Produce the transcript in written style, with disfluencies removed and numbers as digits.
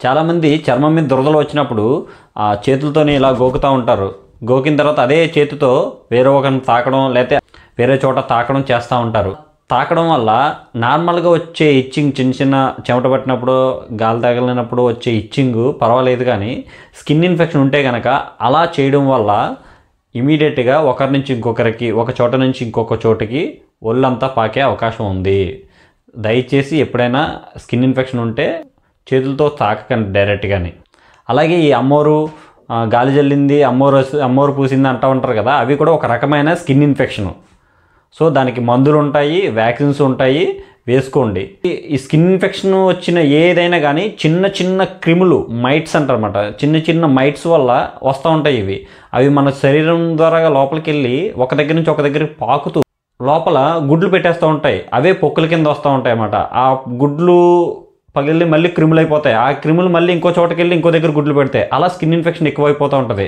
చాలామంది చర్మం మీద దురదలు వచ్చినప్పుడు ఆ చేతులతోని ఇలా గోకుతూ ఉంటారు. గోకిన తర్వాత అదే చేతితో వేరే ఒకరిని తాకడం లేకపోతే వేరే చోట తాకడం చేస్తూ ఉంటారు. తాకడం వల్ల నార్మల్గా వచ్చే ఇచ్చింగ్ చిన్న చిన్న చెమట పట్టినప్పుడు గాలి తగిలినప్పుడు వచ్చే ఇచ్చింగ్ పర్వాలేదు, కానీ స్కిన్ ఇన్ఫెక్షన్ ఉంటే కనుక అలా చేయడం వల్ల ఇమీడియట్గా ఒకరి నుంచి ఇంకొకరికి, ఒక చోట నుంచి ఇంకొక చోటుకి ఒళ్ళంతా పాకే అవకాశం ఉంది. దయచేసి ఎప్పుడైనా స్కిన్ ఇన్ఫెక్షన్ ఉంటే చేతులతో తాకకండి డైరెక్ట్గాని. అలాగే ఈ అమ్మోరు గాలి జల్లింది, అమ్మోరు పూసింది అంటూ ఉంటారు కదా, అవి కూడా ఒక రకమైన స్కిన్ ఇన్ఫెక్షను. సో దానికి మందులు ఉంటాయి, వ్యాక్సిన్స్ ఉంటాయి, వేసుకోండి. ఈ స్కిన్ ఇన్ఫెక్షన్ వచ్చిన ఏదైనా కానీ చిన్న చిన్న క్రిములు, మైట్స్ అంటారన్నమాట, చిన్న చిన్న మైట్స్ వల్ల వస్తూ ఉంటాయి. అవి మన శరీరం ద్వారా లోపలికి వెళ్ళి ఒక దగ్గర నుంచి ఒక దగ్గరికి పాకుతూ లోపల గుడ్లు పెట్టేస్తూ ఉంటాయి. అవే పొక్కుల కింద వస్తూ ఉంటాయి అన్నమాట. ఆ గుడ్లు పగిలి మళ్ళీ క్రిములు అయిపోతాయి. ఆ క్రిములు మళ్ళీ ఇంకో చోటకి వెళ్ళి ఇంకో దగ్గర గుడ్లు పెడతాయి. అలా స్కిన్ ఇన్ఫెక్షన్ ఎక్కువైపోతూ ఉంటుంది.